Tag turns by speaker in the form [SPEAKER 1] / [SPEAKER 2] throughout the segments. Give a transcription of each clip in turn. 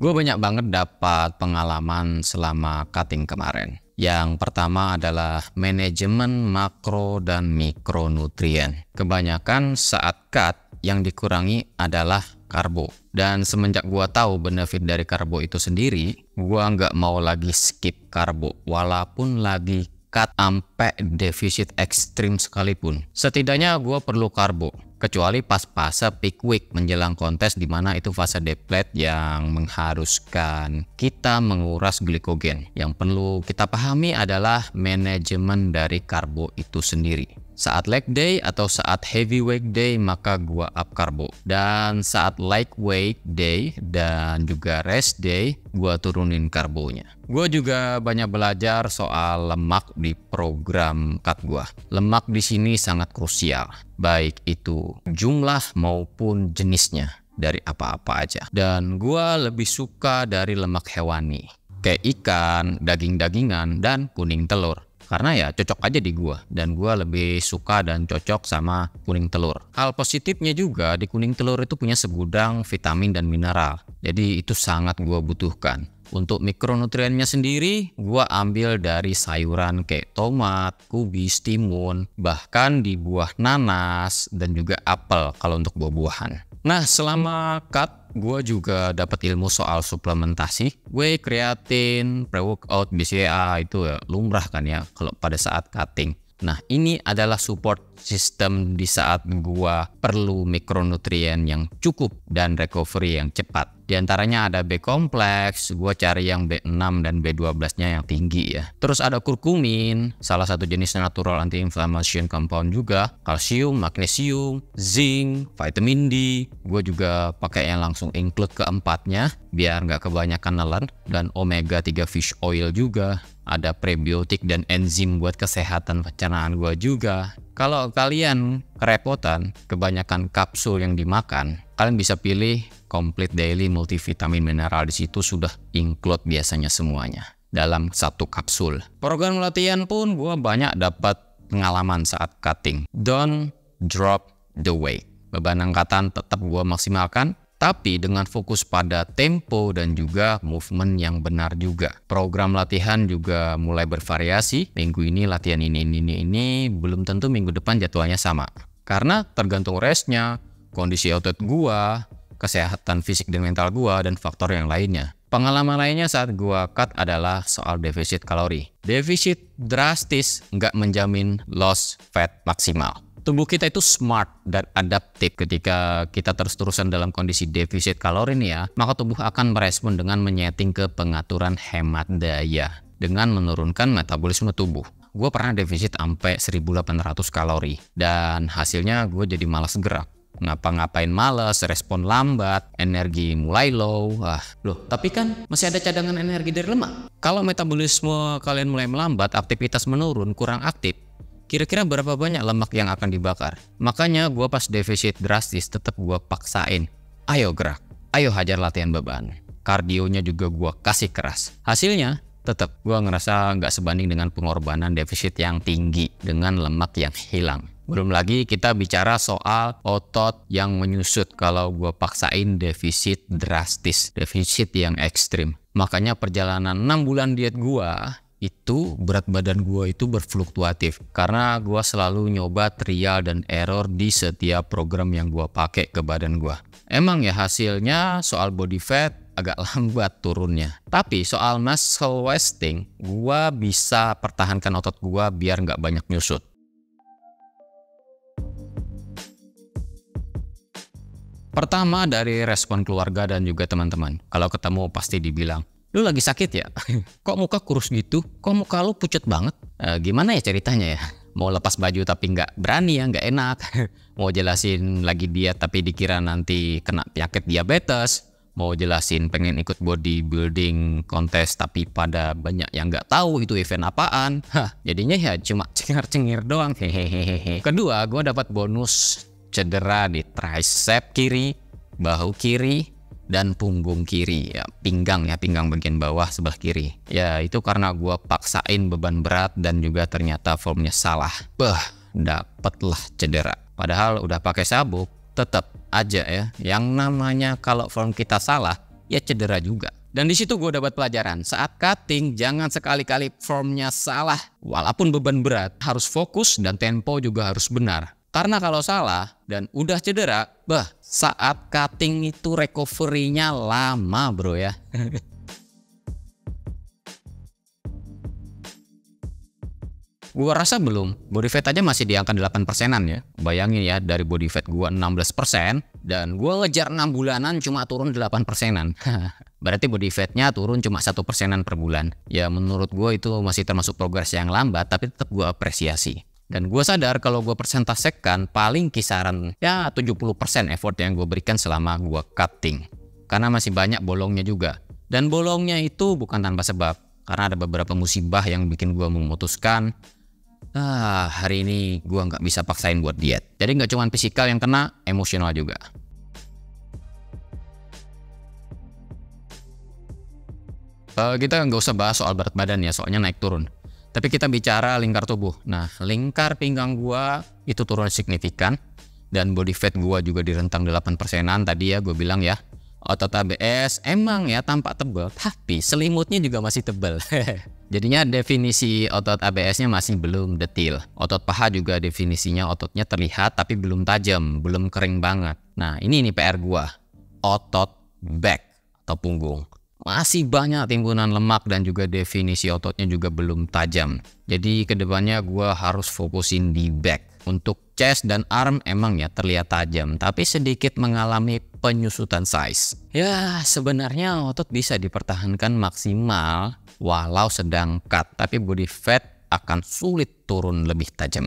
[SPEAKER 1] Gue banyak banget dapat pengalaman selama cutting kemarin. Yang pertama adalah manajemen makro dan mikronutrien. Kebanyakan saat cut yang dikurangi adalah karbo. Dan semenjak gue tahu benefit dari karbo itu sendiri, gue nggak mau lagi skip karbo walaupun lagi cut sampai defisit ekstrim sekalipun. Setidaknya gue perlu karbo, kecuali pas fase peak week menjelang kontes, di mana itu fase deplete yang mengharuskan kita menguras glikogen. Yang perlu kita pahami adalah manajemen dari karbo itu sendiri. Saat leg day atau saat heavyweight day maka gua up karbo, dan saat lightweight day dan juga rest day gua turunin karbonya. Gua juga banyak belajar soal lemak di program cut gua. Lemak di sini sangat krusial, baik itu jumlah maupun jenisnya, dari apa-apa aja. Dan gua lebih suka dari lemak hewani kayak ikan, daging-dagingan, dan kuning telur. Karena ya cocok aja di gua, dan gua lebih suka dan cocok sama kuning telur. Hal positifnya juga di kuning telur itu punya segudang vitamin dan mineral, jadi itu sangat gua butuhkan. Untuk mikronutriennya sendiri gua ambil dari sayuran kayak tomat, kubis, timun, bahkan di buah nanas dan juga apel kalau untuk buah-buahan. Nah, selama cut gue juga dapat ilmu soal suplementasi, whey, kreatin, pre-workout, BCAA itu ya lumrah kan ya kalau pada saat cutting. Nah, ini adalah support system di saat gua perlu mikronutrien yang cukup dan recovery yang cepat. Di antaranya ada B kompleks, gua cari yang B6 dan B12-nya yang tinggi ya. Terus ada kurkumin, salah satu jenis natural anti-inflammation compound juga, kalsium, magnesium, zinc, vitamin D. Gua juga pakai yang langsung include keempatnya biar nggak kebanyakan nelen, dan omega 3 fish oil juga. Ada prebiotik dan enzim buat kesehatan pencernaan gua juga. Kalau kalian kerepotan kebanyakan kapsul yang dimakan, kalian bisa pilih complete daily multivitamin mineral. Di situ sudah include biasanya semuanya dalam satu kapsul. Program latihan pun gua banyak dapat pengalaman saat cutting. Don't drop the weight. Beban angkatan tetap gua maksimalkan, tapi dengan fokus pada tempo dan juga movement yang benar juga. Program latihan juga mulai bervariasi. Minggu ini latihan ini, belum tentu minggu depan jadwalnya sama. Karena tergantung restnya, kondisi otot gua, kesehatan fisik dan mental gua, dan faktor yang lainnya. Pengalaman lainnya saat gua cut adalah soal defisit kalori. Defisit drastis nggak menjamin loss fat maksimal. Tubuh kita itu smart dan adaptif. Ketika kita terus-terusan dalam kondisi defisit kalori nih ya, maka tubuh akan merespon dengan menyeting ke pengaturan hemat daya dengan menurunkan metabolisme tubuh. Gue pernah defisit sampai 1800 kalori dan hasilnya gue jadi malas gerak. Ngapa-ngapain males, respon lambat, energi mulai low. Loh, tapi kan masih ada cadangan energi dari lemak. Kalau metabolisme kalian mulai melambat, aktivitas menurun, kurang aktif, kira-kira berapa banyak lemak yang akan dibakar? Makanya gue pas defisit drastis tetap gue paksain. Ayo gerak, ayo hajar latihan beban. Kardionya juga gue kasih keras. Hasilnya tetap gue ngerasa nggak sebanding dengan pengorbanan defisit yang tinggi dengan lemak yang hilang. Belum lagi kita bicara soal otot yang menyusut kalau gue paksain defisit drastis, defisit yang ekstrim. Makanya perjalanan 6 bulan diet gue, itu berat badan gue itu berfluktuatif karena gue selalu nyoba trial dan error di setiap program yang gue pakai ke badan gue. Emang ya hasilnya soal body fat agak lambat turunnya, tapi soal muscle wasting gue bisa pertahankan otot gue biar nggak banyak nyusut. Pertama dari respon keluarga dan juga teman-teman. Kalau ketemu pasti dibilang, "Lu lagi sakit ya? Kok muka kurus gitu? Kok muka lu pucet banget?" Gimana ya ceritanya ya? Mau lepas baju tapi nggak berani ya, nggak enak. Mau jelasin lagi diet tapi dikira nanti kena penyakit diabetes. Mau jelasin pengen ikut bodybuilding kontes tapi pada banyak yang nggak tahu itu event apaan. Jadinya ya cuma cengar-cengir doang. Hehehe. Kedua, gue dapat bonus cedera di tricep kiri, bahu kiri, dan punggung kiri ya, pinggang bagian bawah sebelah kiri. Ya itu karena gue paksain beban berat dan juga ternyata formnya salah. Dapatlah cedera. Padahal udah pakai sabuk, tetap aja ya. Yang namanya kalau form kita salah, ya cedera juga. Dan di situ gue dapat pelajaran, saat cutting jangan sekali-kali formnya salah. Walaupun beban berat, harus fokus dan tempo juga harus benar. Karena kalau salah dan udah cedera, saat cutting itu recovery-nya lama bro ya. Gua rasa belum, body fat aja masih di angka 8%-an ya. Bayangin ya, dari body fat gua 16% dan gua ngejar 6 bulanan cuma turun 8%-an. Berarti body fatnya turun cuma 1%-an per bulan. Ya menurut gua itu masih termasuk progres yang lambat, tapi tetap gua apresiasi. Dan gua sadar kalau gua persentasekan paling kisaran ya 70% effort yang gua berikan selama gua cutting. Karena masih banyak bolongnya juga. Dan bolongnya itu bukan tanpa sebab. Karena ada beberapa musibah yang bikin gua memutuskan hari ini gua nggak bisa paksain buat diet. Jadi nggak cuma fisikal yang kena, emosional juga. Kita nggak usah bahas soal berat badan ya, soalnya naik turun. Tapi kita bicara lingkar tubuh. Nah, lingkar pinggang gua itu turun signifikan. Dan body fat gua juga di rentang 8%-an tadi ya gue bilang ya. Otot ABS emang ya tampak tebal, tapi selimutnya juga masih tebal. Jadinya definisi otot ABS-nya masih belum detail. Otot paha juga definisinya ototnya terlihat tapi belum tajam, belum kering banget. Nah ini PR gua. Otot back atau punggung. Masih banyak timbunan lemak dan juga definisi ototnya juga belum tajam. Jadi kedepannya gua harus fokusin di back. Untuk chest dan arm emang ya terlihat tajam, tapi sedikit mengalami penyusutan size. Ya sebenarnya otot bisa dipertahankan maksimal walau sedang cut, tapi body fat akan sulit turun lebih tajam.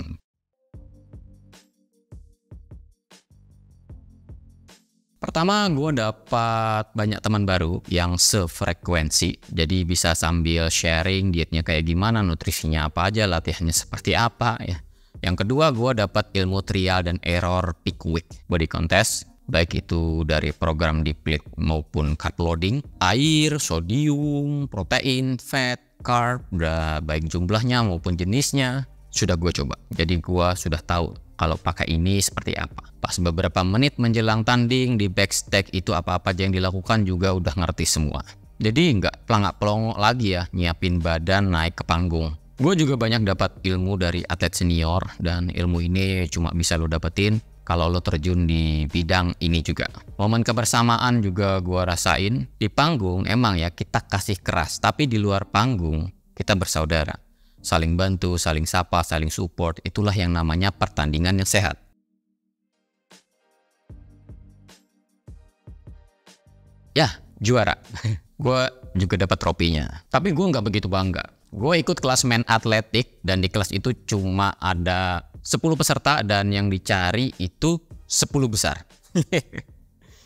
[SPEAKER 1] Pertama, gue dapat banyak teman baru yang sefrekuensi, jadi bisa sambil sharing dietnya kayak gimana, nutrisinya apa aja, latihannya seperti apa ya. Yang kedua, gue dapat ilmu trial dan error peak week body contest, baik itu dari program deplet maupun carb loading, air, sodium, protein, fat, carb, baik jumlahnya maupun jenisnya sudah gue coba. Jadi gue sudah tahu kalau pakai ini seperti apa. Pas beberapa menit menjelang tanding di backstage itu apa-apa aja yang dilakukan juga udah ngerti semua. Jadi nggak pelangak-pelongok lagi ya nyiapin badan naik ke panggung. Gue juga banyak dapat ilmu dari atlet senior dan ilmu ini cuma bisa lo dapetin kalau lo terjun di bidang ini juga. Momen kebersamaan juga gue rasain. Di panggung emang ya kita kasih keras, tapi di luar panggung kita bersaudara. Saling bantu, saling sapa, saling support, itulah yang namanya pertandingan yang sehat. Ya, juara. Gue juga dapat tropinya. Tapi gue nggak begitu bangga. Gue ikut kelas men atletik dan di kelas itu cuma ada 10 peserta dan yang dicari itu 10 besar.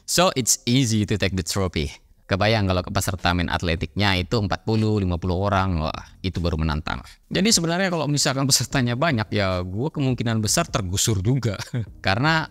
[SPEAKER 1] So it's easy to take the trophy. Kebayang kalau peserta men atletiknya itu 40-50 orang, wah itu baru menantang. Jadi sebenarnya kalau misalkan pesertanya banyak ya gue kemungkinan besar tergusur juga. Karena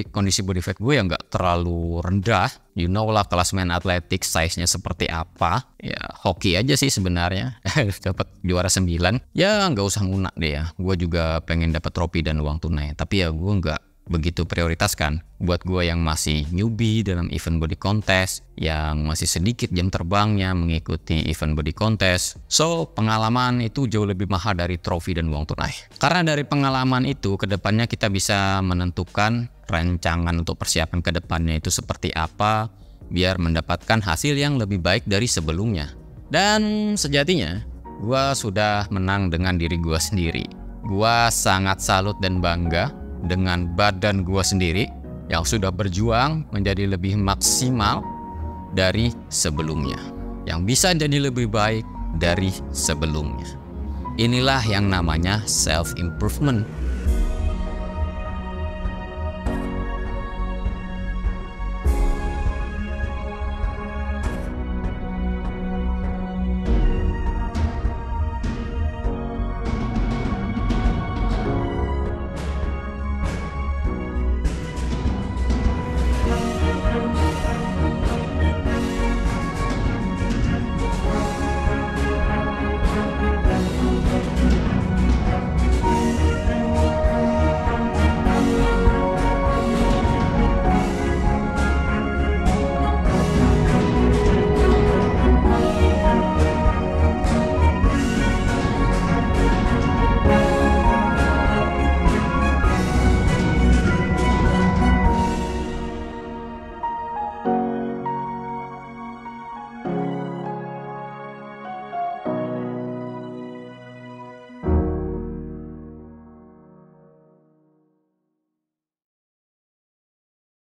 [SPEAKER 1] kondisi body fat gue yang nggak terlalu rendah. You know lah kelas men atletik size-nya seperti apa. Ya hoki aja sih sebenarnya. Dapat juara 9. Ya nggak usah ngunak deh ya. Gue juga pengen dapat trofi dan uang tunai. Tapi ya gue nggak begitu prioritaskan. Buat gue yang masih newbie dalam event body contest, yang masih sedikit jam terbangnya mengikuti event body contest, so pengalaman itu jauh lebih mahal dari trofi dan uang tunai. Karena dari pengalaman itu kedepannya kita bisa menentukan rancangan untuk persiapan kedepannya itu seperti apa biar mendapatkan hasil yang lebih baik dari sebelumnya. Dan sejatinya gue sudah menang dengan diri gue sendiri. Gue sangat salut dan bangga dengan badan gue sendiri yang sudah berjuang menjadi lebih maksimal dari sebelumnya, yang bisa jadi lebih baik dari sebelumnya. Inilah yang namanya self improvement.